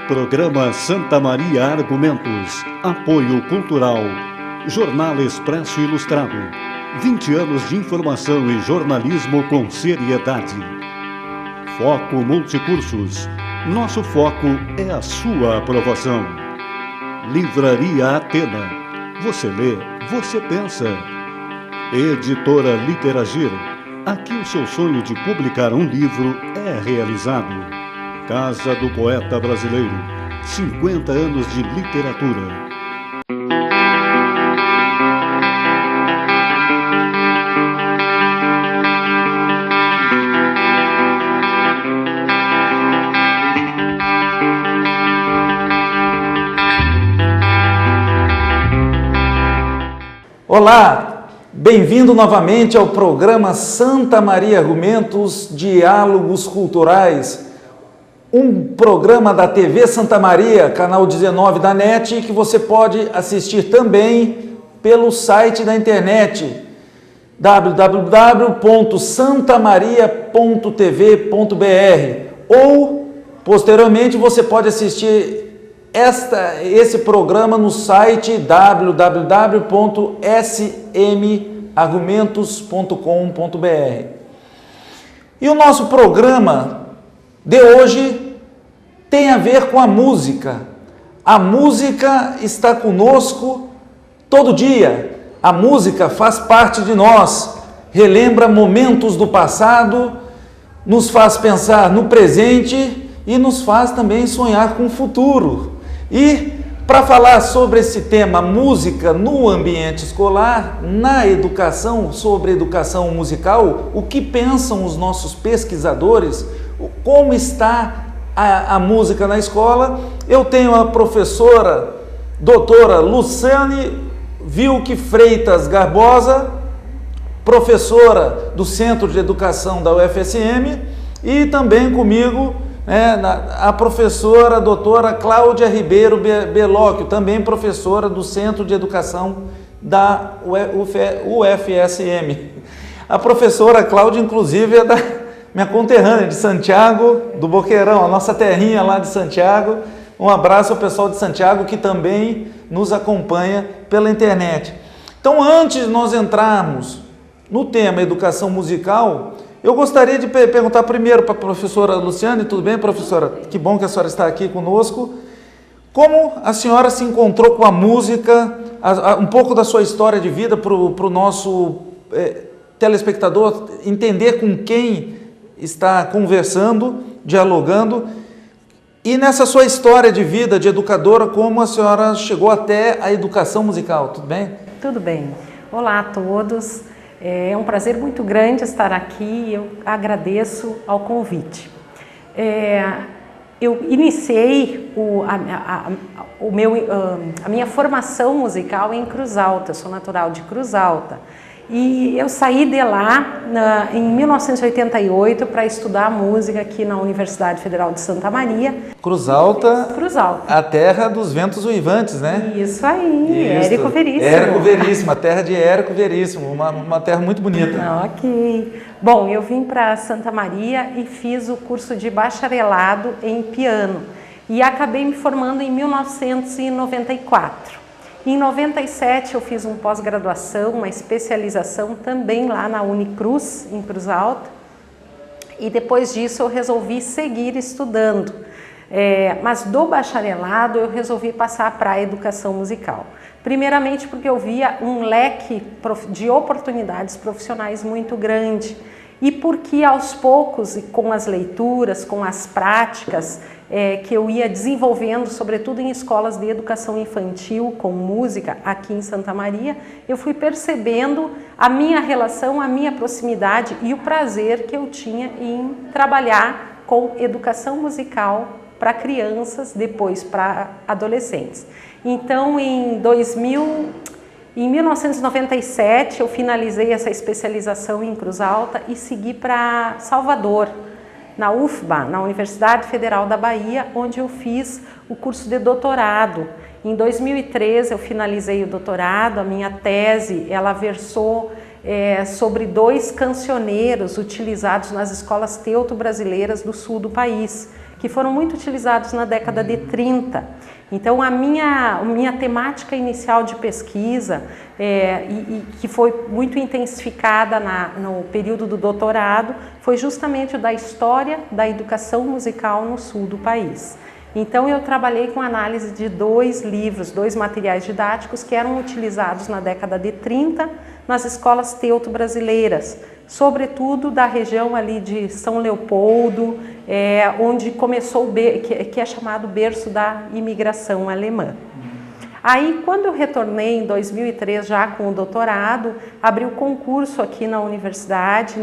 Programa Santa Maria Argumentos. Apoio Cultural. Jornal Expresso Ilustrado. 20 anos de informação e jornalismo com seriedade. Foco Multicursos. Nosso foco é a sua aprovação. Livraria Atena. Você lê, você pensa. Editora Literagir. Aqui o seu sonho de publicar um livro é realizado. Casa do Poeta Brasileiro. 50 anos de literatura. Olá, bem-vindo novamente ao programa Santa Maria Argumentos, Diálogos Culturais, um programa da TV Santa Maria, canal 19 da NET, que você pode assistir também pelo site da internet www.santamaria.tv.br ou, posteriormente, você pode assistir esse programa no site www.smargumentos.com.br. E o nosso programa de hoje tem a ver com a música. A música está conosco todo dia. A música faz parte de nós, relembra momentos do passado, nos faz pensar no presente e nos faz também sonhar com o futuro. E para falar sobre esse tema, música no ambiente escolar, na educação, sobre educação musical, o que pensam os nossos pesquisadores, como está a música na escola, eu tenho a professora doutora Luciane Vilke Freitas Garbosa, professora do Centro de Educação da UFSM, e também comigo a professora doutora Cláudia Ribeiro Belocchio, também professora do Centro de Educação da UFSM. A professora Cláudia, inclusive, é da minha conterrânea de Santiago do Boqueirão, a nossa terrinha lá de Santiago. Um abraço ao pessoal de Santiago que também nos acompanha pela internet. Então, antes de nós entrarmos no tema educação musical, eu gostaria de perguntar primeiro para a professora Luciane. Tudo bem, professora? Que bom que a senhora está aqui conosco. Como a senhora se encontrou com a música, um pouco da sua história de vida para o nosso telespectador entender com quem está conversando, dialogando, e nessa sua história de vida de educadora, como a senhora chegou até a educação musical, tudo bem? Tudo bem. Olá a todos. É um prazer muito grande estar aqui e eu agradeço ao convite. Eu iniciei a minha formação musical em Cruz Alta, eu sou natural de Cruz Alta. E eu saí de lá em 1988 para estudar música aqui na Universidade Federal de Santa Maria. Cruz Alta, a terra dos ventos uivantes, né? Isso aí, Érico Veríssimo. Érico Veríssimo, a terra de Érico Veríssimo, uma terra muito bonita. Ok. Bom, eu vim para Santa Maria e fiz o curso de bacharelado em piano e acabei me formando em 1994. Em 97 eu fiz uma pós-graduação, uma especialização também lá na Unicruz, em Cruz Alta, e depois disso eu resolvi seguir estudando, mas do bacharelado eu resolvi passar para a educação musical. Primeiramente porque eu via um leque de oportunidades profissionais muito grande e porque aos poucos, com as leituras, com as práticas, que eu ia desenvolvendo, sobretudo em escolas de educação infantil com música aqui em Santa Maria, eu fui percebendo a minha relação, a minha proximidade e o prazer que eu tinha em trabalhar com educação musical para crianças, depois para adolescentes. Então, em 1997, eu finalizei essa especialização em Cruz Alta e segui para Salvador, na UFBA, na Universidade Federal da Bahia, onde eu fiz o curso de doutorado. Em 2013 eu finalizei o doutorado, a minha tese, ela versou sobre 2 cancioneiros utilizados nas escolas teuto-brasileiras do sul do país, que que foram muito utilizados na década de 30. Então, a minha temática inicial de pesquisa, que foi muito intensificada no período do doutorado, foi justamente o da história da educação musical no sul do país. Então, eu trabalhei com análise de 2 livros, 2 materiais didáticos que eram utilizados na década de 30 nas escolas teuto-brasileiras, sobretudo da região ali de São Leopoldo, onde começou que é chamado berço da imigração alemã. Aí, quando eu retornei em 2003, já com o doutorado, abri o concurso aqui na universidade,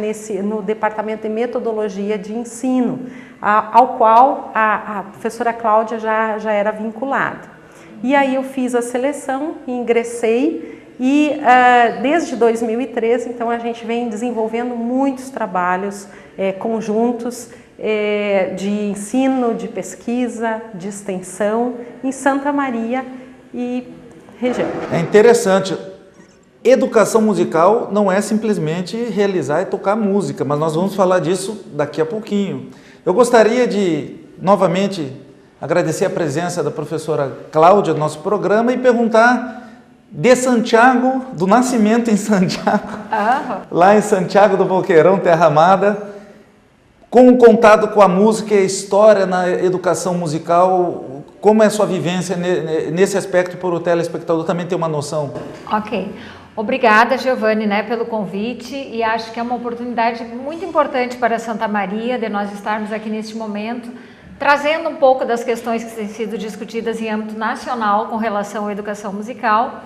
no departamento de metodologia de ensino, ao qual a professora Cláudia já era vinculada. E aí eu fiz a seleção, ingressei e desde 2013, então, a gente vem desenvolvendo muitos trabalhos conjuntos de ensino, de pesquisa, de extensão em Santa Maria e região. É interessante. Educação musical não é simplesmente realizar e tocar música, mas nós vamos falar disso daqui a pouquinho. Eu gostaria de, novamente, agradecer a presença da professora Cláudia no nosso programa e perguntar de Santiago, do nascimento em Santiago, lá em Santiago do Boqueirão, Terra Amada, com o contato com a música e a história na educação musical, como é a sua vivência nesse aspecto, para o telespectador também ter uma noção? Ok. Obrigada, Giovanni, pelo convite, e acho que é uma oportunidade muito importante para Santa Maria de nós estarmos aqui neste momento, trazendo um pouco das questões que têm sido discutidas em âmbito nacional com relação à educação musical,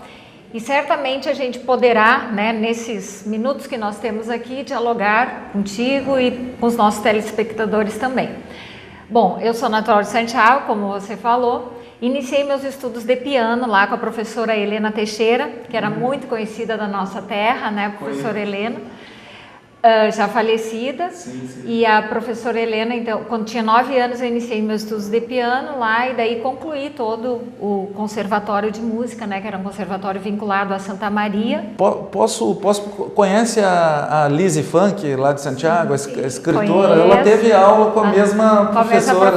e certamente a gente poderá, nesses minutos que nós temos aqui, dialogar contigo e com os nossos telespectadores também. Bom, eu sou natural de Santiago, como você falou. Iniciei meus estudos de piano lá com a professora Helena Teixeira, que era muito conhecida da nossa terra, professora Helena, já falecida. Sim. E a professora Helena, então, quando tinha 9 anos, eu iniciei meus estudos de piano lá e daí concluí todo o conservatório de música, que era um conservatório vinculado a Santa Maria. Conhece a Lizzy Funk, lá de Santiago, a escritora? Conheço. Ela teve aula com a mesma professora.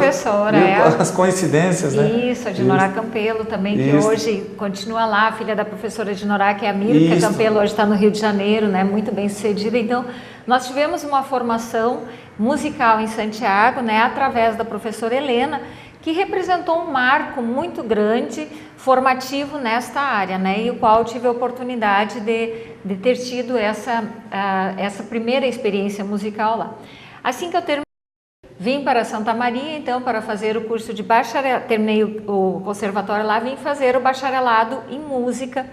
As coincidências, Isso, a Dinorá Campelo também, que hoje continua lá, filha da professora Dinorá, que é a Mirka Campelo, hoje está no Rio de Janeiro, muito bem sucedida. Então, nós tivemos uma formação musical em Santiago, através da professora Helena, que representou um marco muito grande, formativo nesta área, e o qual tive a oportunidade de ter tido essa primeira experiência musical lá. Assim que eu terminei, vim para Santa Maria, então, para fazer o curso de bacharelado, terminei o conservatório lá, vim fazer o bacharelado em música,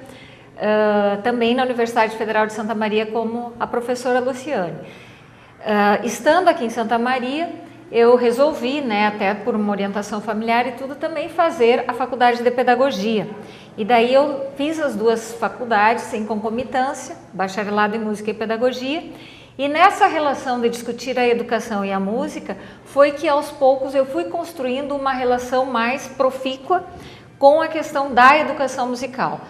também na Universidade Federal de Santa Maria, como a professora Luciane. Estando aqui em Santa Maria, eu resolvi, até por uma orientação familiar e tudo, também fazer a faculdade de pedagogia. E daí eu fiz as 2 faculdades em concomitância, bacharelado em música e pedagogia. E nessa relação de discutir a educação e a música, foi que aos poucos eu fui construindo uma relação mais profícua com a questão da educação musical,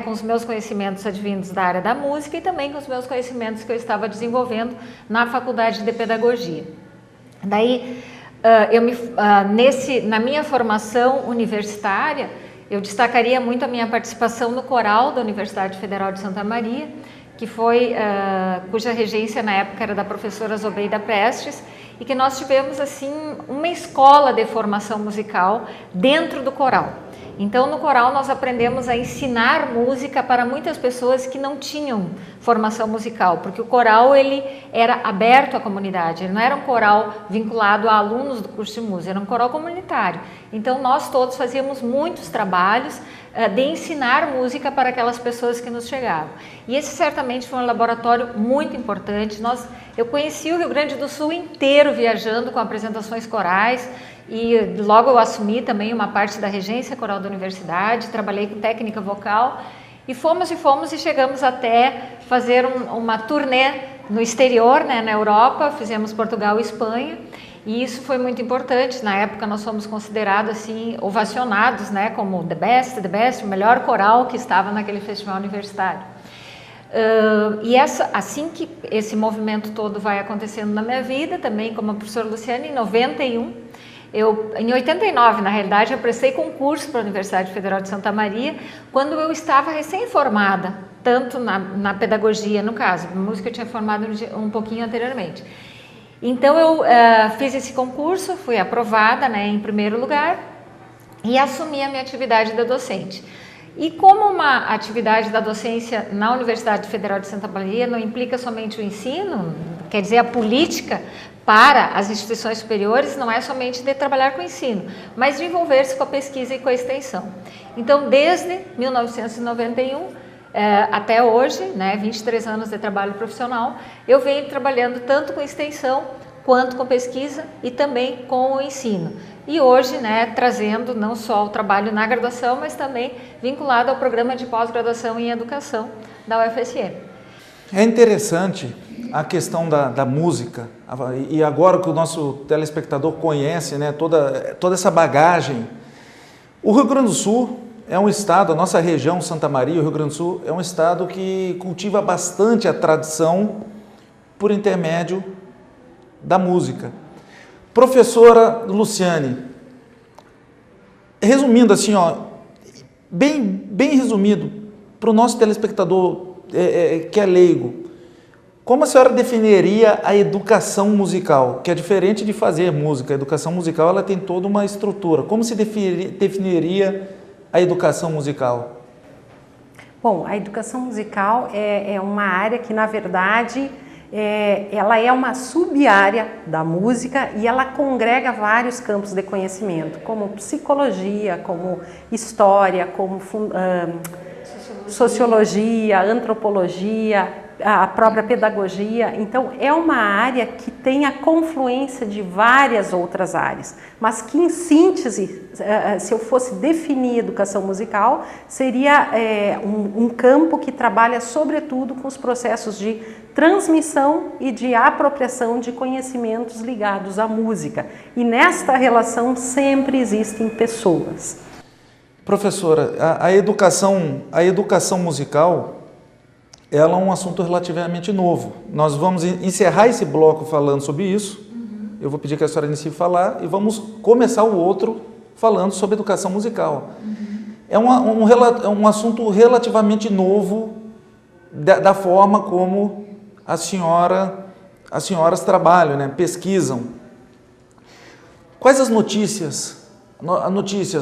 com os meus conhecimentos advindos da área da música e também com os meus conhecimentos que eu estava desenvolvendo na faculdade de pedagogia. Daí, na minha formação universitária, eu destacaria muito a minha participação no coral da Universidade Federal de Santa Maria, que foi, cuja regência na época era da professora Zobeida Prestes, e que nós tivemos assim uma escola de formação musical dentro do coral. Então, no coral nós aprendemos a ensinar música para muitas pessoas que não tinham formação musical, porque o coral ele era aberto à comunidade, ele não era um coral vinculado a alunos do curso de música, era um coral comunitário. Então, nós todos fazíamos muitos trabalhos de ensinar música para aquelas pessoas que nos chegavam. E esse certamente foi um laboratório muito importante. Eu conheci o Rio Grande do Sul inteiro viajando com apresentações corais, e logo eu assumi também uma parte da regência coral da universidade, trabalhei com técnica vocal e fomos e chegamos até fazer uma turnê no exterior, na Europa, fizemos Portugal e Espanha, e isso foi muito importante. Na época nós fomos considerados assim, ovacionados, como the best, o melhor coral que estava naquele festival universitário. E assim que esse movimento todo vai acontecendo na minha vida, também como a professora Luciane, em 91, Em 89, na realidade, eu prestei concurso para a Universidade Federal de Santa Maria, quando eu estava recém-formada, tanto na pedagogia, no caso, música eu tinha formado um pouquinho anteriormente. Então eu fiz esse concurso, fui aprovada, né, em primeiro lugar e assumi a minha atividade da docente. E como uma atividade da docência na Universidade Federal de Santa Maria não implica somente o ensino, quer dizer, a política para as instituições superiores não é somente de trabalhar com o ensino, mas de envolver-se com a pesquisa e com a extensão. Então, desde 1991 até hoje, né, 23 anos de trabalho profissional, eu venho trabalhando tanto com extensão quanto com pesquisa e também com o ensino. E hoje, né, trazendo não só o trabalho na graduação, mas também vinculado ao programa de pós-graduação em educação da UFSM. É interessante a questão da música, e agora que o nosso telespectador conhece, né, toda essa bagagem. O Rio Grande do Sul é um estado, a nossa região, Santa Maria, o Rio Grande do Sul, é um estado que cultiva bastante a tradição por intermédio da música. Professora Luciane, resumindo assim, ó, bem resumido, para o nosso telespectador que é leigo, como a senhora definiria a educação musical, que é diferente de fazer música? A educação musical ela tem toda uma estrutura. Como se definiria a educação musical? Bom, a educação musical é uma área que, na verdade, ela é uma sub-área da música e ela congrega vários campos de conhecimento, como psicologia, como história, como sociologia, antropologia, a própria pedagogia. Então, é uma área que tem a confluência de várias outras áreas, mas que, em síntese, se eu fosse definir educação musical, seria um campo que trabalha, sobretudo, com os processos de transmissão e de apropriação de conhecimentos ligados à música. E nesta relação sempre existem pessoas. Professora, a educação musical, ela é um assunto relativamente novo. Nós vamos encerrar esse bloco falando sobre isso. Eu vou pedir que a senhora inicie a falar e vamos começar o outro falando sobre educação musical. É um assunto relativamente novo da forma como as senhoras trabalham, né? Pesquisam. Quais as notícias?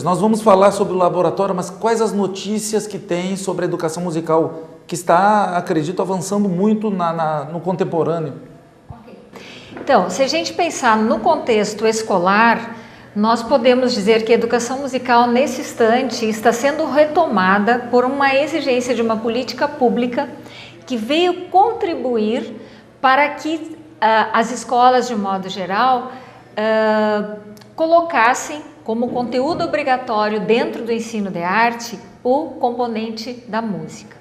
Nós vamos falar sobre o laboratório, mas quais as notícias que tem sobre a educação musical, que está, acredito, avançando muito no contemporâneo? Então, se a gente pensar no contexto escolar, nós podemos dizer que a educação musical, nesse instante, está sendo retomada por uma exigência de uma política pública que veio contribuir para que as escolas, de modo geral, colocassem como conteúdo obrigatório dentro do ensino de arte o componente da música.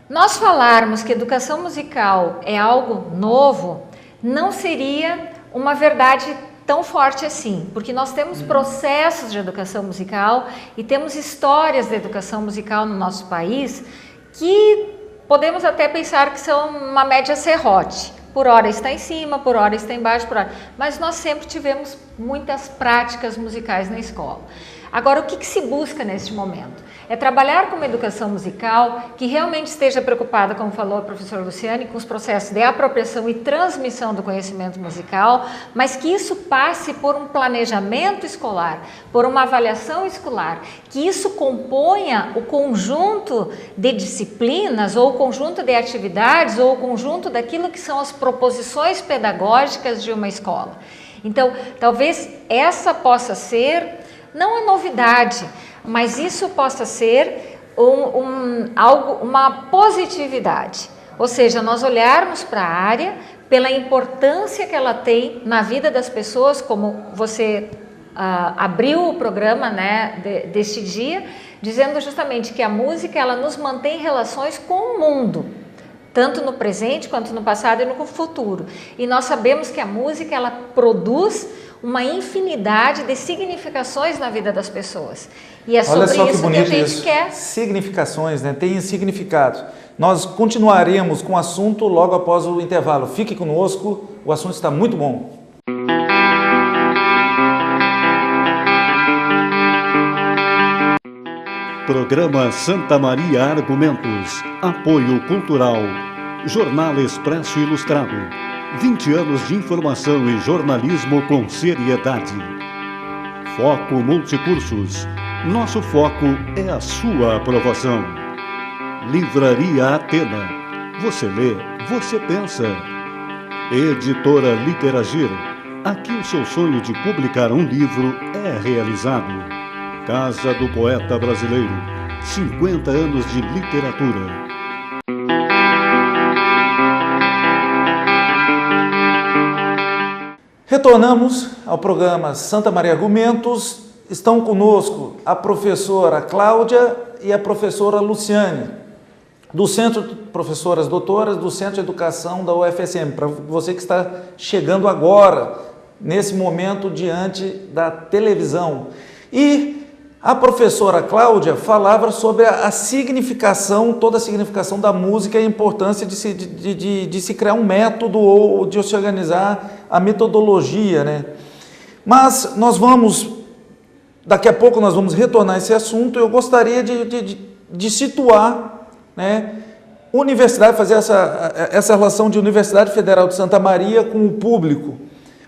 Nós falarmos que educação musical é algo novo não seria uma verdade tão forte assim, porque nós temos processos de educação musical e temos histórias de educação musical no nosso país que podemos até pensar que são uma média serrote. Por hora está em cima, por hora está embaixo, mas nós sempre tivemos muitas práticas musicais na escola. Agora, o que se busca neste momento? É trabalhar com uma educação musical que realmente esteja preocupada, como falou a professora Luciane, com os processos de apropriação e transmissão do conhecimento musical, mas que isso passe por um planejamento escolar, por uma avaliação escolar, que isso componha o conjunto de disciplinas ou o conjunto de atividades ou o conjunto daquilo que são as proposições pedagógicas de uma escola. Então, talvez essa possa ser não a novidade, mas isso possa ser uma positividade. Ou seja, nós olharmos para a área pela importância que ela tem na vida das pessoas, como você abriu o programa, né, deste dia, dizendo justamente que a música ela nos mantém em relações com o mundo, tanto no presente quanto no passado e no futuro. E nós sabemos que a música ela produz uma infinidade de significações na vida das pessoas. E é sobre isso que a gente quer. Significações, né? Tem significado. Nós continuaremos com o assunto logo após o intervalo. Fique conosco, o assunto está muito bom. Programa Santa Maria Argumentos. Apoio Cultural. Jornal Expresso Ilustrado. 20 anos de informação e jornalismo com seriedade. Foco Multicursos. Nosso foco é a sua aprovação. Livraria Atena. Você lê, você pensa. Editora Literagir. Aqui o seu sonho de publicar um livro é realizado. Casa do Poeta Brasileiro. 50 anos de literatura. Retornamos ao programa Santa Maria Argumentos. Estão conosco a professora Cláudia e a professora Luciane, do Centro de Professoras Doutoras do Centro de Educação da UFSM, para você que está chegando agora, nesse momento, diante da televisão. E a professora Cláudia falava sobre a significação, toda a significação da música e a importância de se criar um método ou de se organizar a metodologia, né? Mas nós vamos, daqui a pouco nós vamos retornar a esse assunto. Eu gostaria de situar, né, universidade, fazer essa relação de Universidade Federal de Santa Maria com o público.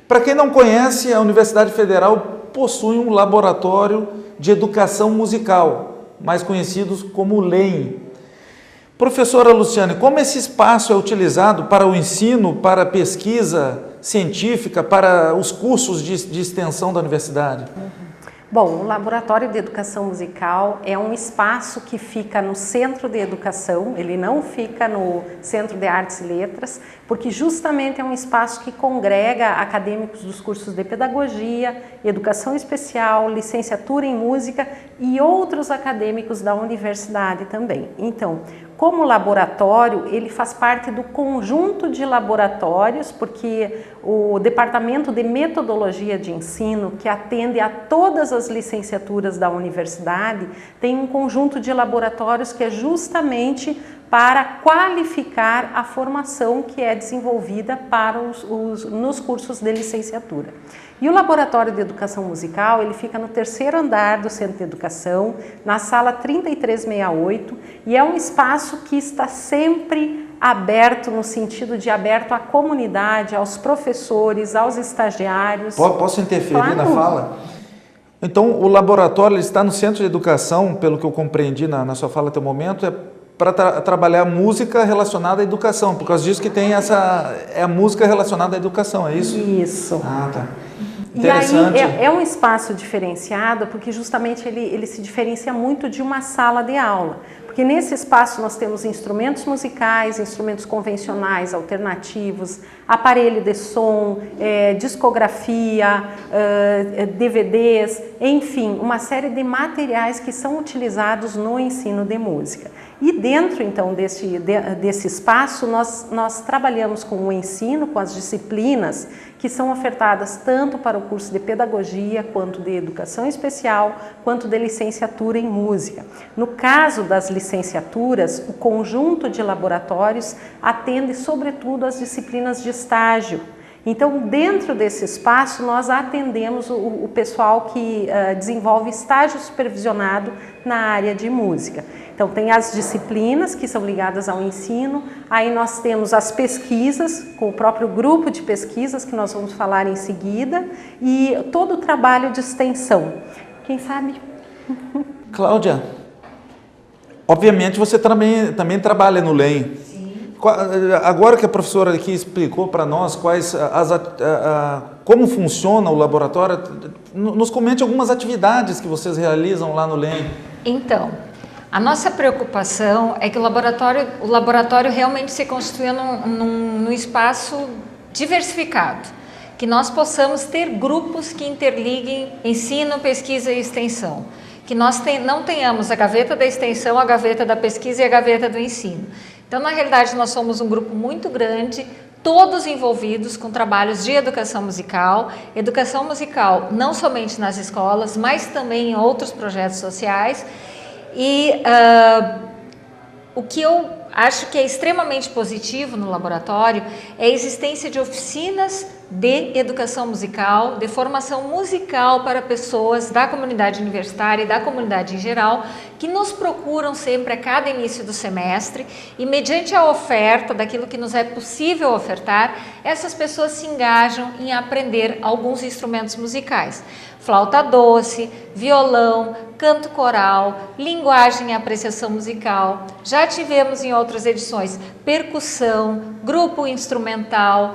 Para quem não conhece, a Universidade Federal possui um laboratório de educação musical, mais conhecidos como LEM. Professora Luciane, como esse espaço é utilizado para o ensino, para a pesquisa científica, para os cursos de extensão da universidade? Bom, o Laboratório de Educação Musical é um espaço que fica no Centro de Educação, ele não fica no Centro de Artes e Letras, porque justamente é um espaço que congrega acadêmicos dos cursos de Pedagogia, Educação Especial, Licenciatura em Música e outros acadêmicos da universidade também. Então, como laboratório, ele faz parte do conjunto de laboratórios, porque o Departamento de Metodologia de Ensino, que atende a todas as licenciaturas da universidade, tem um conjunto de laboratórios que é justamente para qualificar a formação que é desenvolvida para nos cursos de licenciatura. E o Laboratório de Educação Musical, ele fica no 3º andar do Centro de Educação, na sala 3368, e é um espaço que está sempre aberto, no sentido de aberto à comunidade, aos professores, aos estagiários. Posso interferir, claro, na fala? Então, o laboratório está no Centro de Educação, pelo que eu compreendi na sua fala até o momento, é para trabalhar música relacionada à educação, por causa disso que tem a música relacionada à educação, é isso? Isso. Ah, tá. E aí é um espaço diferenciado, porque justamente ele se diferencia muito de uma sala de aula. Porque nesse espaço nós temos instrumentos musicais, instrumentos convencionais, alternativos, aparelho de som, discografia, DVDs, enfim, uma série de materiais que são utilizados no ensino de música. E dentro, então, desse espaço, nós trabalhamos com o ensino, com as disciplinas que são ofertadas tanto para o curso de Pedagogia, quanto de Educação Especial, quanto de Licenciatura em Música. No caso das licenciaturas, o conjunto de laboratórios atende, sobretudo, às disciplinas de estágio. Então, dentro desse espaço, nós atendemos o pessoal que desenvolve estágio supervisionado na área de música. Então, tem as disciplinas que são ligadas ao ensino, aí nós temos as pesquisas, com o próprio grupo de pesquisas, que nós vamos falar em seguida, e todo o trabalho de extensão. Quem sabe? Cláudia, obviamente você também trabalha no LEM. Agora que a professora aqui explicou para nós como funciona o laboratório, nos comente algumas atividades que vocês realizam lá no LEM. Então, a nossa preocupação é que o laboratório realmente se construa num espaço diversificado, que nós possamos ter grupos que interliguem ensino, pesquisa e extensão, que nós não tenhamos a gaveta da extensão, a gaveta da pesquisa e a gaveta do ensino. Então, na realidade, nós somos um grupo muito grande, todos envolvidos com trabalhos de educação musical não somente nas escolas, mas também em outros projetos sociais. E o que eu acho que é extremamente positivo no laboratório é a existência de oficinas de educação musical, de formação musical para pessoas da comunidade universitária e da comunidade em geral, que nos procuram sempre a cada início do semestre e, mediante a oferta daquilo que nos é possível ofertar, essas pessoas se engajam em aprender alguns instrumentos musicais. Flauta doce, violão, canto coral, linguagem e apreciação musical. Já tivemos em outras edições percussão, grupo instrumental.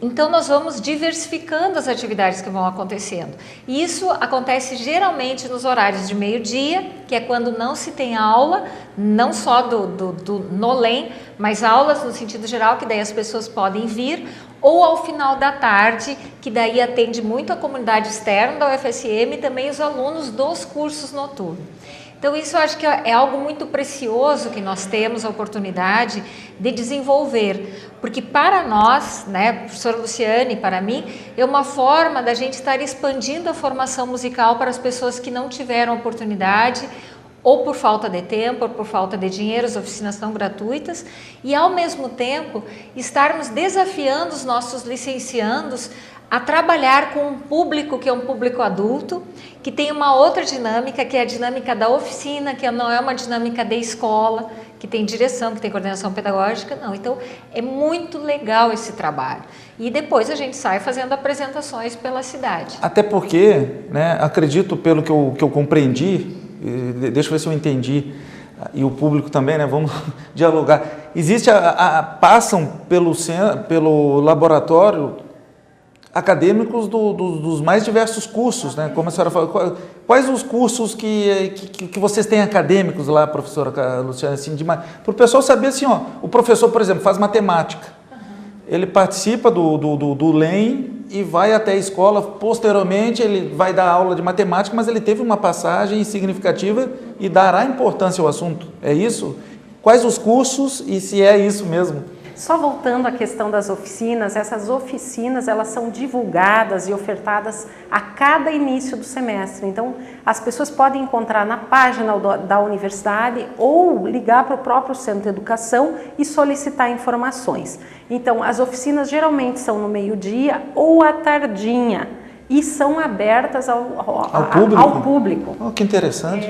Então nós vamos diversificando as atividades que vão acontecendo. E isso acontece geralmente nos horários de meio-dia, que é quando não se tem aula, não só do NOLEM, mas aulas no sentido geral, que daí as pessoas podem vir, ou ao final da tarde, que daí atende muito a comunidade externa da UFSM e também os alunos dos cursos noturnos. Então isso eu acho que é algo muito precioso que nós temos a oportunidade de desenvolver, porque para nós, né, professora Luciane, para mim, é uma forma da gente estar expandindo a formação musical para as pessoas que não tiveram oportunidade, ou por falta de tempo, ou por falta de dinheiro, as oficinas são gratuitas, e ao mesmo tempo estarmos desafiando os nossos licenciandos a trabalhar com um público que é um público adulto, que tem uma outra dinâmica, que é a dinâmica da oficina, que não é uma dinâmica de escola, que tem direção, que tem coordenação pedagógica, não. Então, é muito legal esse trabalho. E depois a gente sai fazendo apresentações pela cidade. Até porque, né, acredito, pelo que eu compreendi, deixa eu ver se eu entendi, e o público também, né, vamos dialogar. Existe, passam pelo laboratório acadêmicos dos mais diversos cursos, né? Como a senhora falou, quais os cursos que vocês têm acadêmicos lá, professora Luciana, assim, para o pessoal saber assim, ó, o professor, por exemplo, faz matemática, ele participa do LEM e vai até a escola, posteriormente ele vai dar aula de matemática, mas ele teve uma passagem significativa e dará importância ao assunto, é isso? Quais os cursos e se é isso mesmo? Só voltando à questão das oficinas, essas oficinas elas são divulgadas e ofertadas a cada início do semestre. Então, as pessoas podem encontrar na página da universidade ou ligar para o próprio centro de educação e solicitar informações. Então, as oficinas geralmente são no meio-dia ou à tardinha e são abertas ao público. Oh, que interessante.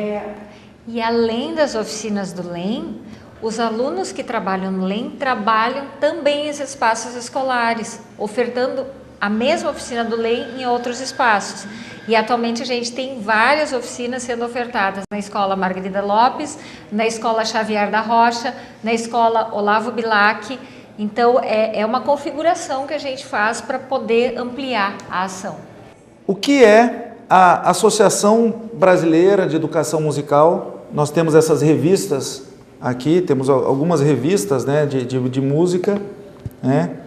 E além das oficinas do LEM, os alunos que trabalham no LEM trabalham também em espaços escolares, ofertando a mesma oficina do LEM em outros espaços. E atualmente a gente tem várias oficinas sendo ofertadas na Escola Margarida Lopes, na Escola Xavier da Rocha, na Escola Olavo Bilac. Então é uma configuração que a gente faz para poder ampliar a ação. O que é a Associação Brasileira de Educação Musical? Nós temos essas revistas aqui, temos algumas revistas, né, de música, né?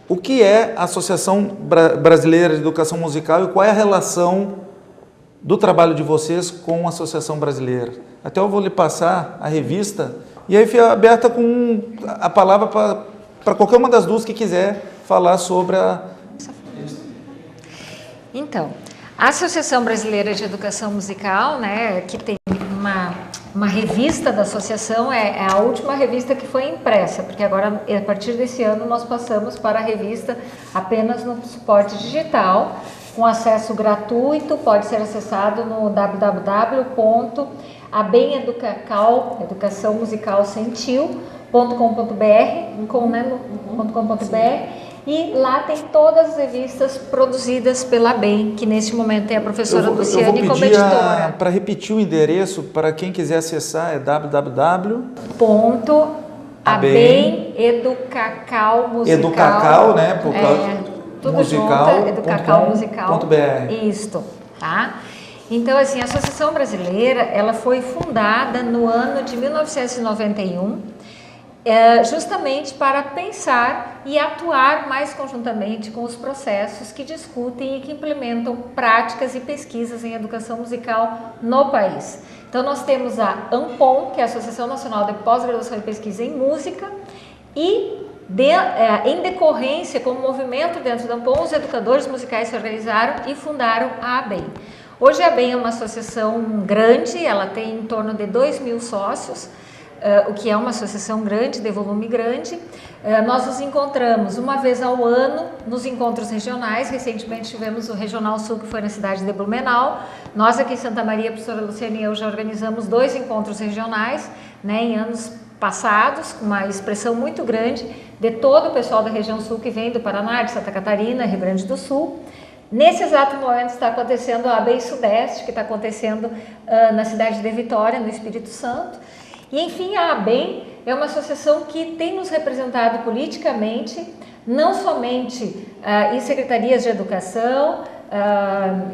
O que é a Associação Brasileira de Educação Musical e qual é a relação do trabalho de vocês com a Associação Brasileira? Até eu vou lhe passar a revista e aí fica aberta com a palavra para qualquer uma das duas que quiser falar sobre a... Então, a Associação Brasileira de Educação Musical, né, que tem uma revista da associação, é a última revista que foi impressa, porque agora, a partir desse ano, nós passamos para a revista apenas no suporte digital, com acesso gratuito, pode ser acessado no www.abemeducacalsentiu.com.br, e lá tem todas as revistas produzidas pela ABEM, que neste momento tem a professora Luciane como editora. Para repetir o endereço, para quem quiser acessar, é www.abemeducacalmusical. Educacal, né? Por causa tudo musical, junto, educacalmusical.br. Isto, tá? Então, assim, a Associação Brasileira, ela foi fundada no ano de 1991, justamente para pensar e atuar mais conjuntamente com os processos que discutem e que implementam práticas e pesquisas em educação musical no país. Então nós temos a ANPOM, que é a Associação Nacional de Pós-Graduação e Pesquisa em Música, e em decorrência, como movimento dentro da ANPOM, os educadores musicais se organizaram e fundaram a ABEM. Hoje a ABEM é uma associação grande, ela tem em torno de 2.000 sócios, o que é uma associação grande, de volume grande. Nós nos encontramos uma vez ao ano nos encontros regionais. Recentemente tivemos o Regional Sul, que foi na cidade de Blumenau. Nós aqui em Santa Maria, a professora Luciana e eu já organizamos 2 encontros regionais, né, em anos passados, com uma expressão muito grande de todo o pessoal da região sul que vem do Paraná, de Santa Catarina, Rio Grande do Sul. Nesse exato momento está acontecendo a ABEM Sudeste, que está acontecendo na cidade de Vitória, no Espírito Santo. E, enfim, a ABEM é uma associação que tem nos representado politicamente, não somente em secretarias de educação,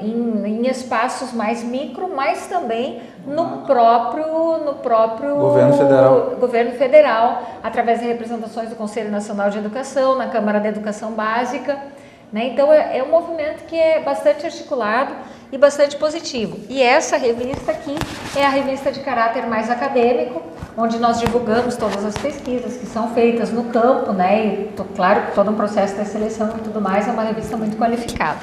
em espaços mais micro, mas também no próprio governo federal, através de representações do Conselho Nacional de Educação, na Câmara de Educação Básica. Né? Então é um movimento que é bastante articulado e bastante positivo. E essa revista aqui é a revista de caráter mais acadêmico, onde nós divulgamos todas as pesquisas que são feitas no campo, né? E claro, todo um processo de seleção e tudo mais. É uma revista muito qualificada.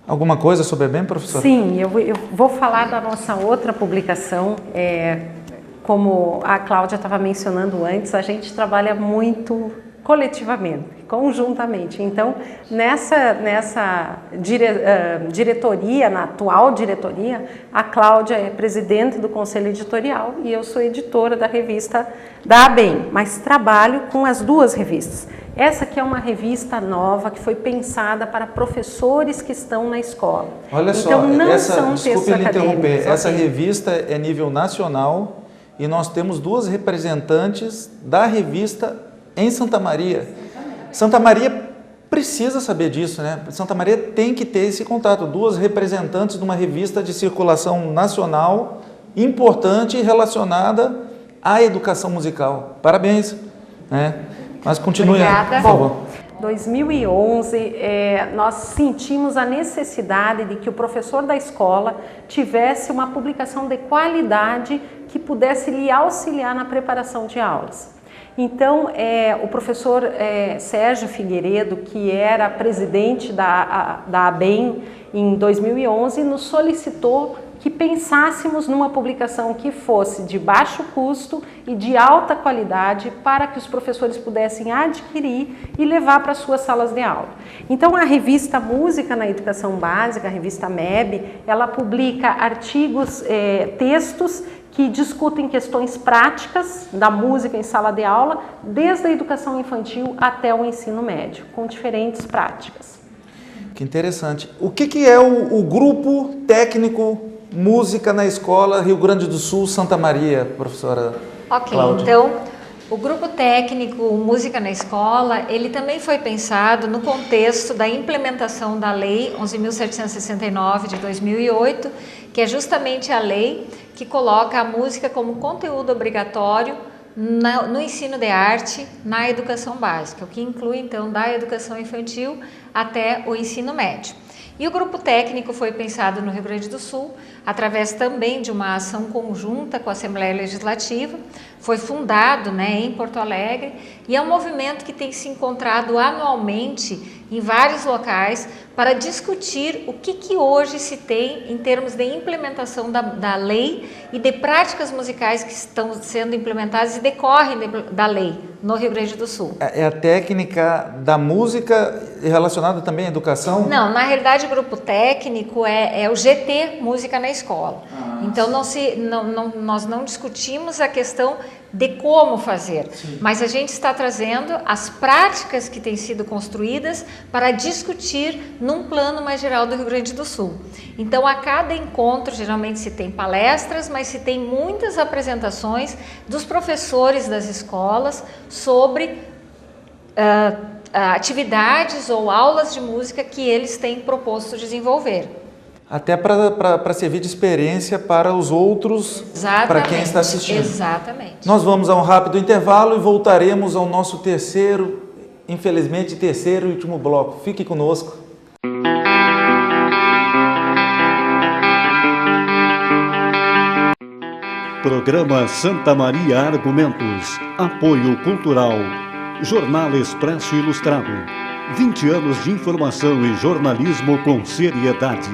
Alguma coisa sobre a ABEM, professora? Sim, eu vou falar da nossa outra publicação. Como a Cláudia estava mencionando antes, a gente trabalha muito coletivamente, conjuntamente. Então, nessa diretoria, na atual diretoria, a Cláudia é presidente do conselho editorial e eu sou editora da revista da ABEM, mas trabalho com as 2 revistas. Essa aqui é uma revista nova que foi pensada para professores que estão na escola. Olha então, só, desculpe lhe interromper, essa revista é nível nacional e nós temos 2 representantes da revista em Santa Maria. Santa Maria precisa saber disso, né? Santa Maria tem que ter esse contato. 2 representantes de uma revista de circulação nacional importante e relacionada à educação musical. Parabéns, né? Mas continue, obrigada, por favor. 2011, nós sentimos a necessidade de que o professor da escola tivesse uma publicação de qualidade que pudesse lhe auxiliar na preparação de aulas. Então, o professor Sérgio Figueiredo, que era presidente da ABEM em 2011, nos solicitou que pensássemos numa publicação que fosse de baixo custo e de alta qualidade para que os professores pudessem adquirir e levar para suas salas de aula. Então, a revista Música na Educação Básica, a revista MEB, ela publica artigos, textos que discutem questões práticas da música em sala de aula, desde a educação infantil até o ensino médio, com diferentes práticas. Que interessante. O que é o grupo técnico Música na Escola Rio Grande do Sul, Santa Maria, professora Cláudia? Então, o grupo técnico Música na Escola, ele também foi pensado no contexto da implementação da Lei 11.769 de 2008, que é justamente a lei que coloca a música como conteúdo obrigatório no ensino de arte na educação básica, o que inclui então da educação infantil até o ensino médio. E o grupo técnico foi pensado no Rio Grande do Sul, através também de uma ação conjunta com a Assembleia Legislativa, foi fundado, em Porto Alegre, e é um movimento que tem se encontrado anualmente em vários locais para discutir o que hoje se tem em termos de implementação da lei e de práticas musicais que estão sendo implementadas e decorrem da lei no Rio Grande do Sul. É a técnica da música relacionada também à educação? Não, na realidade o grupo técnico é o GT Música na Escola. Então nós não discutimos a questão de como fazer, mas a gente está trazendo as práticas que têm sido construídas para discutir num plano mais geral do Rio Grande do Sul. Então, a cada encontro, geralmente se tem palestras, mas se tem muitas apresentações dos professores das escolas sobre atividades ou aulas de música que eles têm proposto desenvolver. Até para servir de experiência para os outros, para quem está assistindo. Exatamente. Nós vamos a um rápido intervalo e voltaremos ao nosso infelizmente, terceiro e último bloco. Fique conosco. Programa Santa Maria Argumentos. Apoio Cultural. Jornal Expresso Ilustrado. 20 anos de informação e jornalismo com seriedade.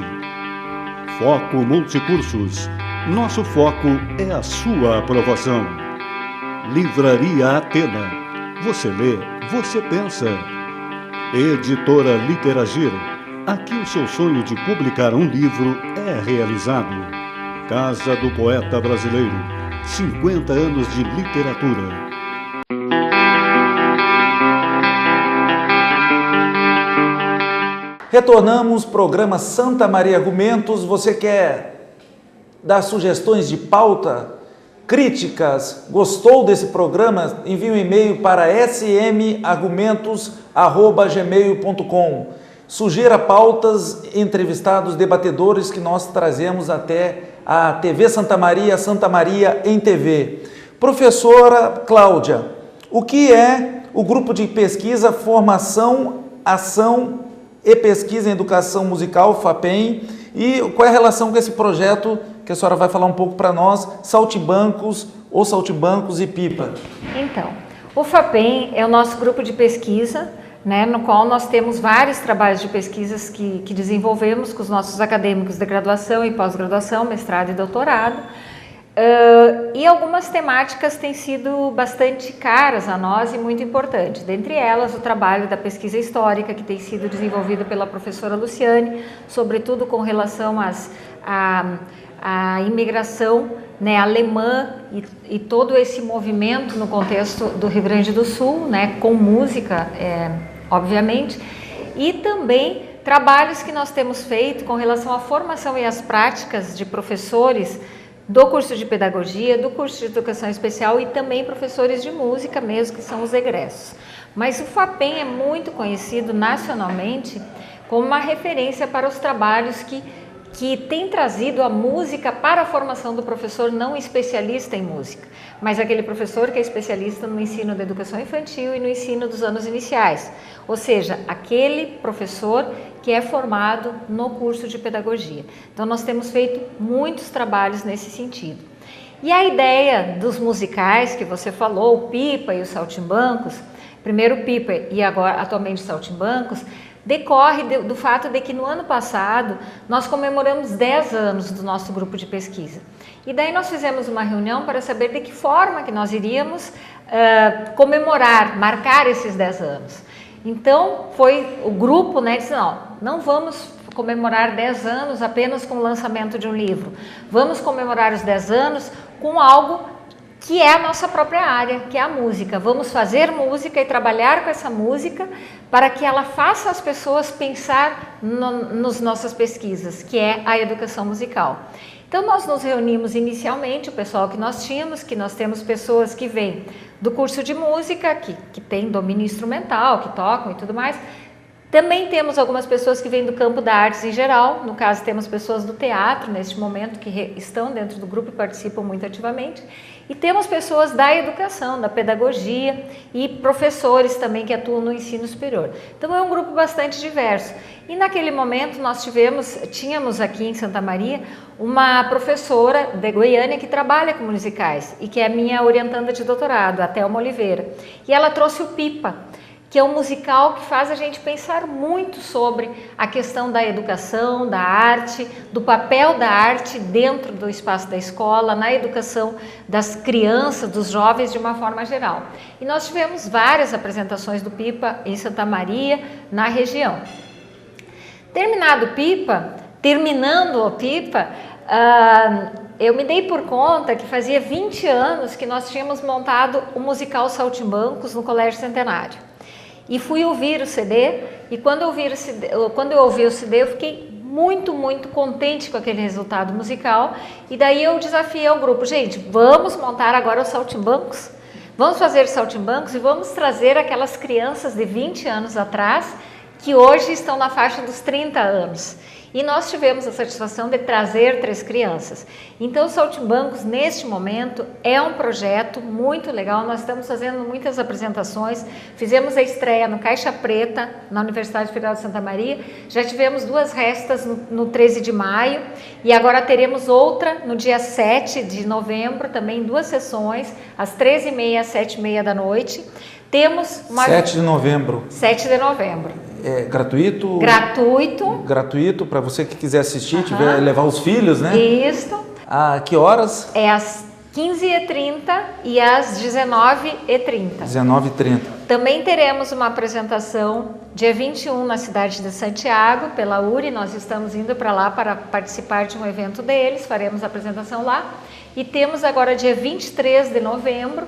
Foco Multicursos. Nosso foco é a sua aprovação. Livraria Atena. Você lê, você pensa. Editora Literagir. Aqui o seu sonho de publicar um livro é realizado. Casa do Poeta Brasileiro. 50 anos de literatura. Retornamos, programa Santa Maria Argumentos. Você quer dar sugestões de pauta, críticas? Gostou desse programa? Envie um e-mail para smargumentos@gmail.com. Sugira pautas, entrevistados, debatedores que nós trazemos até a TV Santa Maria em TV. Professora Cláudia, o que é o grupo de pesquisa Formação, Ação e Pesquisa em Educação Musical, FAPEM, e qual é a relação com esse projeto que a senhora vai falar um pouco para nós, Saltimbancos e Pipa? Então, o FAPEM é o nosso grupo de pesquisa, né, no qual nós temos vários trabalhos de pesquisas que desenvolvemos com os nossos acadêmicos de graduação e pós-graduação, mestrado e doutorado. E algumas temáticas têm sido bastante caras a nós e muito importantes. Dentre elas, o trabalho da pesquisa histórica, que tem sido desenvolvido pela professora Luciane, sobretudo com relação à imigração, né, alemã e todo esse movimento no contexto do Rio Grande do Sul, né, com música, obviamente, e também trabalhos que nós temos feito com relação à formação e às práticas de professores do curso de pedagogia, do curso de educação especial e também professores de música mesmo, que são os egressos. Mas o FAPEM é muito conhecido nacionalmente como uma referência para os trabalhos que tem trazido a música para a formação do professor não especialista em música, mas aquele professor que é especialista no ensino da educação infantil e no ensino dos anos iniciais, ou seja, aquele professor que é formado no curso de pedagogia. Então nós temos feito muitos trabalhos nesse sentido. E a ideia dos musicais que você falou, o Pipa e os Saltimbancos, primeiro o Pipa e agora atualmente os Saltimbancos, decorre do fato de que no ano passado nós comemoramos 10 anos do nosso grupo de pesquisa. E daí nós fizemos uma reunião para saber de que forma que nós iríamos marcar esses 10 anos. Então foi o grupo, né, disse, não vamos comemorar 10 anos apenas com o lançamento de um livro. Vamos comemorar os 10 anos com algo que é a nossa própria área, que é a música. Vamos fazer música e trabalhar com essa música para que ela faça as pessoas pensar nas nossas pesquisas, que é a educação musical. Então nós nos reunimos inicialmente, o pessoal que nós temos pessoas que vêm do curso de música, que tem domínio instrumental, que tocam e tudo mais. Também temos algumas pessoas que vêm do campo da artes em geral, no caso temos pessoas do teatro neste momento que estão dentro do grupo e participam muito ativamente, e temos pessoas da educação, da pedagogia e professores também que atuam no ensino superior. Então é um grupo bastante diverso. E naquele momento nós tínhamos aqui em Santa Maria uma professora de Goiânia que trabalha com musicais e que é minha orientanda de doutorado, a Thelma Oliveira, e ela trouxe o Pipa, que é um musical que faz a gente pensar muito sobre a questão da educação, da arte, do papel da arte dentro do espaço da escola, na educação das crianças, dos jovens de uma forma geral. E nós tivemos várias apresentações do Pipa em Santa Maria, na região. Terminando o Pipa, eu me dei por conta que fazia 20 anos que nós tínhamos montado o musical Saltimbancos no Colégio Centenário. E fui ouvir o CD, e quando eu ouvi o CD, eu fiquei muito, muito contente com aquele resultado musical, e daí eu desafiei ao grupo, gente, vamos montar agora os Saltimbancos, vamos fazer Saltimbancos e vamos trazer aquelas crianças de 20 anos atrás, que hoje estão na faixa dos 30 anos. E nós tivemos a satisfação de trazer 3 crianças. Então, o Saltimbancos, neste momento, é um projeto muito legal. Nós estamos fazendo muitas apresentações. Fizemos a estreia no Caixa Preta, na Universidade Federal de Santa Maria. Já tivemos 2 restas no 13 de maio. E agora teremos outra no dia 7 de novembro, também 2 sessões, às 13h30 às 7h30 da noite. Temos uma... 7 de novembro. 7 de novembro. É gratuito? Gratuito. Gratuito, para você que quiser assistir, levar os filhos, né? Isso. A que horas? É às 15h30 e às 19h30. 19h30. Também teremos uma apresentação dia 21 na cidade de Santiago, pela URI. Nós estamos indo para lá para participar de um evento deles, faremos a apresentação lá. E temos agora dia 23 de novembro,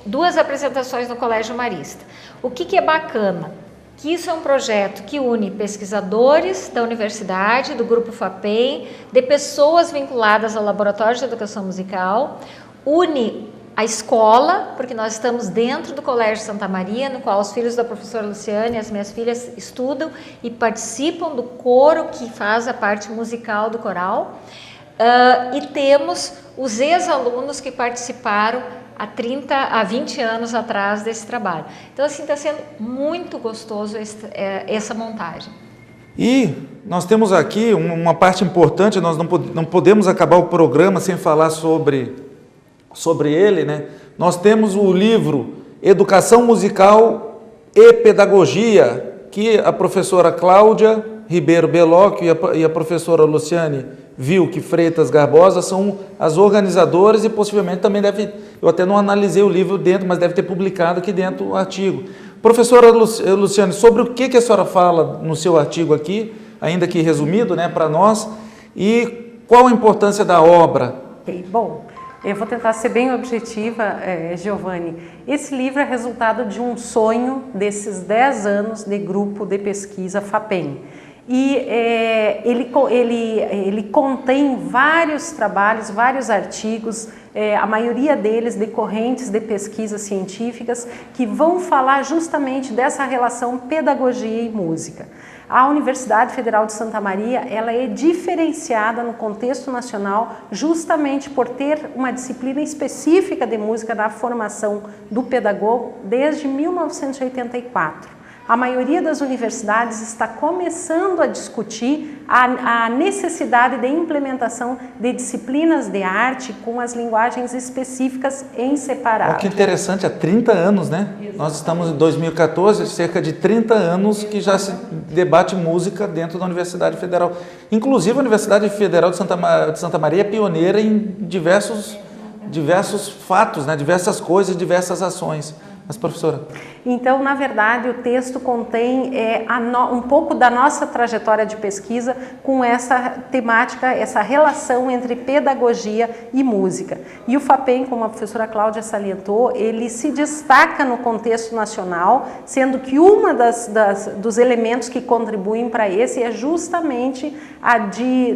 2 apresentações no Colégio Marista. O que é bacana? Que isso é um projeto que une pesquisadores da universidade, do Grupo FAPEM, de pessoas vinculadas ao Laboratório de Educação Musical, une a escola, porque nós estamos dentro do Colégio Santa Maria, no qual os filhos da professora Luciane e as minhas filhas estudam e participam do coro que faz a parte musical do coral. E temos os ex-alunos que participaram há 20 anos atrás desse trabalho. Então, assim, está sendo muito gostoso essa montagem. E nós temos aqui uma parte importante, nós não podemos acabar o programa sem falar sobre ele, né? Nós temos o livro Educação Musical e Pedagogia, que a professora Cláudia Ribeiro Belocchio e a professora Luciane Vilke Freitas Garbosa são as organizadoras e possivelmente também eu até não analisei o livro dentro, mas deve ter publicado aqui dentro o artigo. Professora Luciane, sobre o que a senhora fala no seu artigo aqui, ainda que resumido, né, para nós, e qual a importância da obra? Bom, eu vou tentar ser bem objetiva, Giovanni. Esse livro é resultado de um sonho desses 10 anos de grupo de pesquisa FAPEM. E ele contém vários trabalhos, vários artigos, a maioria deles decorrentes de pesquisas científicas que vão falar justamente dessa relação pedagogia e música. A Universidade Federal de Santa Maria, ela é diferenciada no contexto nacional justamente por ter uma disciplina específica de música na formação do pedagogo desde 1984. A maioria das universidades está começando a discutir a necessidade de implementação de disciplinas de arte com as linguagens específicas em separado. Que interessante, há 30 anos, né? Exatamente. Nós estamos em 2014, cerca de 30 anos que já se debate música dentro da Universidade Federal. Inclusive, a Universidade Federal de Santa Maria é pioneira em diversos fatos, né? Diversas coisas, diversas ações. Mas, professora? Então, na verdade, o texto contém um pouco da nossa trajetória de pesquisa com essa temática, essa relação entre pedagogia e música. E o FAPEM, como a professora Cláudia salientou, ele se destaca no contexto nacional, sendo que uma dos elementos que contribuem para esse é justamente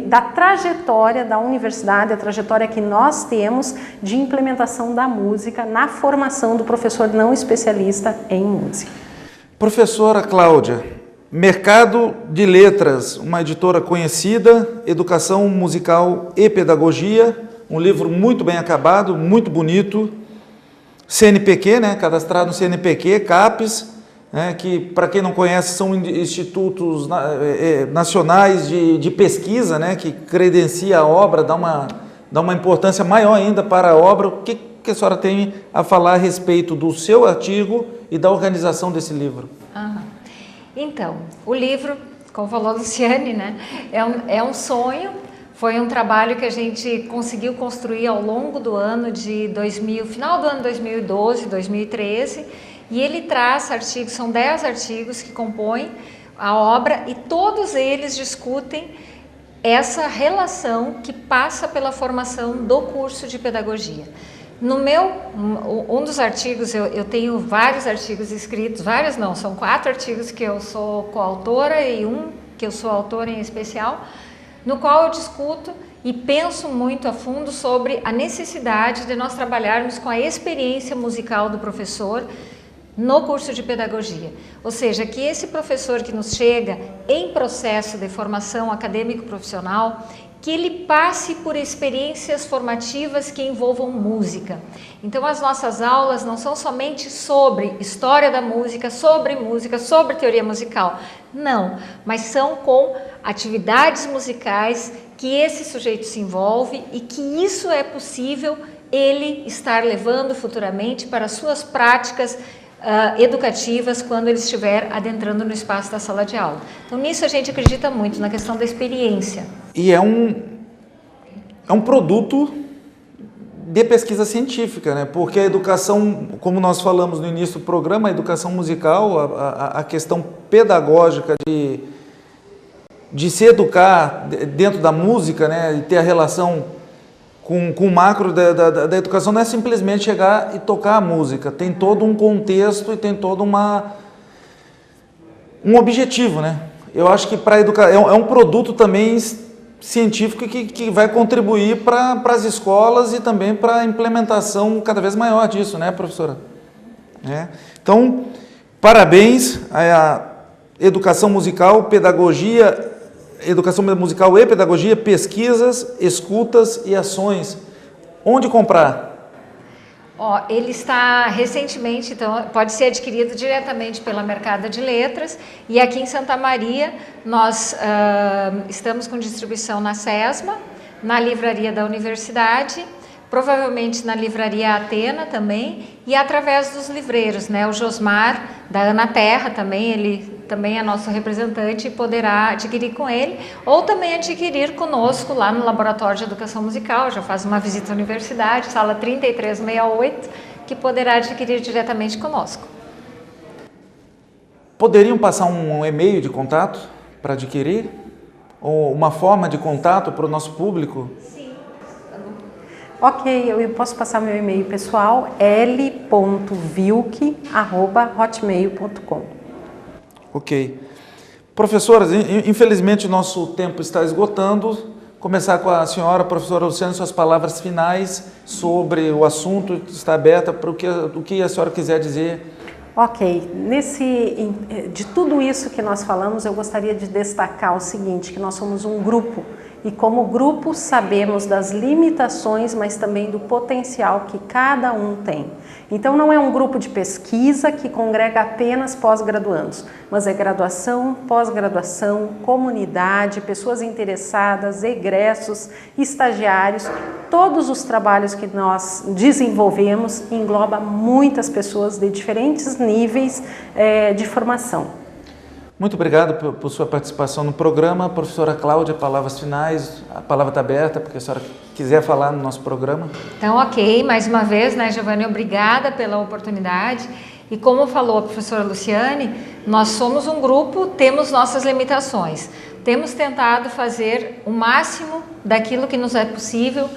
da trajetória da universidade, a trajetória que nós temos de implementação da música na formação do professor não especialista em música. Professora Cláudia, Mercado de Letras, uma editora conhecida, Educação Musical e Pedagogia, um livro muito bem acabado, muito bonito, CNPq, né, cadastrado no CNPq, CAPES, né, que para quem não conhece são institutos nacionais de pesquisa, né, que credencia a obra, dá uma importância maior ainda para a obra. O que a senhora tem a falar a respeito do seu artigo e da organização desse livro? Então, o livro, como falou a Luciane, né, é um sonho, foi um trabalho que a gente conseguiu construir ao longo do ano final do ano 2012, 2013, e ele traz artigos, são 10 artigos que compõem a obra e todos eles discutem essa relação que passa pela formação do curso de pedagogia. Um dos artigos, eu tenho vários artigos escritos, são 4 artigos que eu sou coautora e um que eu sou autora em especial, no qual eu discuto e penso muito a fundo sobre a necessidade de nós trabalharmos com a experiência musical do professor no curso de pedagogia. Ou seja, que esse professor que nos chega em processo de formação acadêmico-profissional, que ele passe por experiências formativas que envolvam música. Então, as nossas aulas não são somente sobre história da música, sobre teoria musical. Não, mas são com atividades musicais que esse sujeito se envolve e que isso é possível ele estar levando futuramente para suas práticas educativas quando ele estiver adentrando no espaço da sala de aula. Então, nisso a gente acredita muito, na questão da experiência. E é um produto de pesquisa científica, né? Porque a educação, como nós falamos no início do programa, a educação musical, a questão pedagógica de se educar dentro da música, né? E ter a relação com o macro da educação não é simplesmente chegar e tocar a música, tem todo um contexto e tem todo um objetivo, né? Eu acho que para educar é um produto também científico que vai contribuir para as escolas e também para a implementação cada vez maior disso, né, professora? Então, parabéns à educação musical, educação musical e pedagogia, pesquisas, escutas e ações. Onde comprar? Ele está recentemente, então pode ser adquirido diretamente pela Mercado de Letras, e aqui em Santa Maria nós estamos com distribuição na SESMA, na livraria da universidade, provavelmente na livraria Atena também, e através dos livreiros, né? O Josmar da Ana Terra também, ele também é nosso representante e poderá adquirir com ele, ou também adquirir conosco lá no Laboratório de Educação Musical, já faz uma visita à universidade, sala 3368, que poderá adquirir diretamente conosco. Poderiam passar um e-mail de contato para adquirir? Ou uma forma de contato para o nosso público? Sim. Ok, eu posso passar meu e-mail pessoal, l.vilk@hotmail.com. Ok. Professoras, infelizmente o nosso tempo está esgotando. Começar com a senhora, professora Luciane, suas palavras finais sobre o assunto, está aberta para o que a senhora quiser dizer. Ok, de tudo isso que nós falamos, eu gostaria de destacar o seguinte, que nós somos um grupo, e como grupo sabemos das limitações, mas também do potencial que cada um tem. Então não é um grupo de pesquisa que congrega apenas pós-graduandos, mas é graduação, pós-graduação, comunidade, pessoas interessadas, egressos, estagiários. Todos os trabalhos que nós desenvolvemos engloba muitas pessoas de diferentes níveis de formação. Muito obrigado por sua participação no programa. Professora Cláudia, palavras finais, a palavra está aberta, porque a senhora quiser falar no nosso programa. Então, ok, mais uma vez, né, Giovanni, obrigada pela oportunidade. E como falou a professora Luciane, nós somos um grupo, temos nossas limitações. Temos tentado fazer o máximo daquilo que nos é possível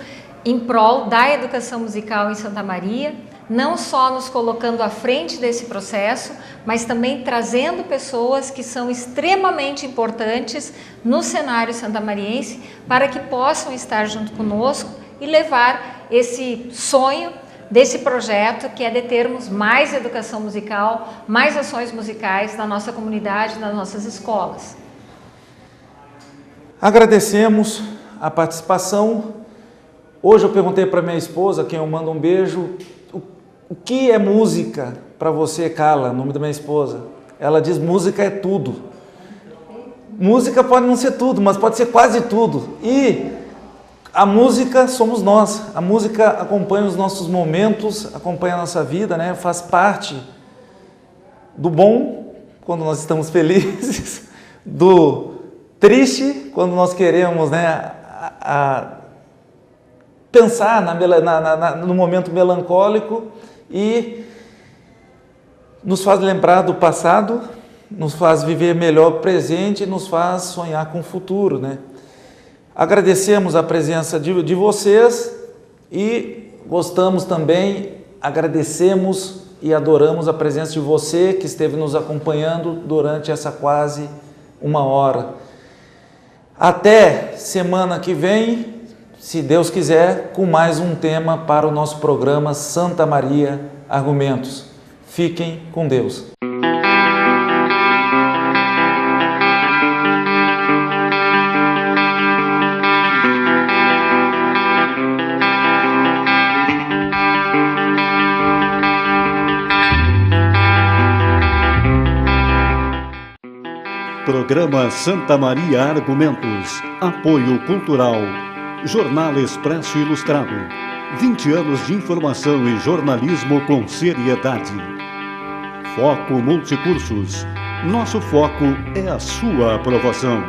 em prol da educação musical em Santa Maria, não só nos colocando à frente desse processo, mas também trazendo pessoas que são extremamente importantes no cenário santamariense para que possam estar junto conosco e levar esse sonho desse projeto, que é de termos mais educação musical, mais ações musicais na nossa comunidade, nas nossas escolas. Agradecemos a participação. Hoje eu perguntei para minha esposa, quem eu mando um beijo, o que é música para você, Carla, o nome da minha esposa? Ela diz: música é tudo. Música pode não ser tudo, mas pode ser quase tudo. E a música somos nós. A música acompanha os nossos momentos, acompanha a nossa vida, né? Faz parte do bom, quando nós estamos felizes, do triste, quando nós queremos, né, pensar no momento melancólico, e nos faz lembrar do passado, nos faz viver melhor o presente e nos faz sonhar com o futuro, né? Agradecemos a presença de vocês e gostamos também, agradecemos e adoramos a presença de você que esteve nos acompanhando durante essa quase uma hora. Até semana que vem, se Deus quiser, com mais um tema para o nosso programa Santa Maria Argumentos. Fiquem com Deus. Programa Santa Maria Argumentos. Apoio Cultural. Jornal Expresso Ilustrado. 20 anos de informação e jornalismo com seriedade. Foco Multicursos. Nosso foco é a sua aprovação.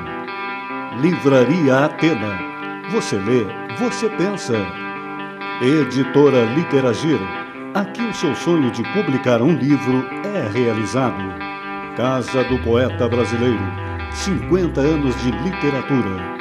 Livraria Atena. Você lê, você pensa. Editora Literagir. Aqui o seu sonho de publicar um livro é realizado. Casa do Poeta Brasileiro. 50 anos de literatura.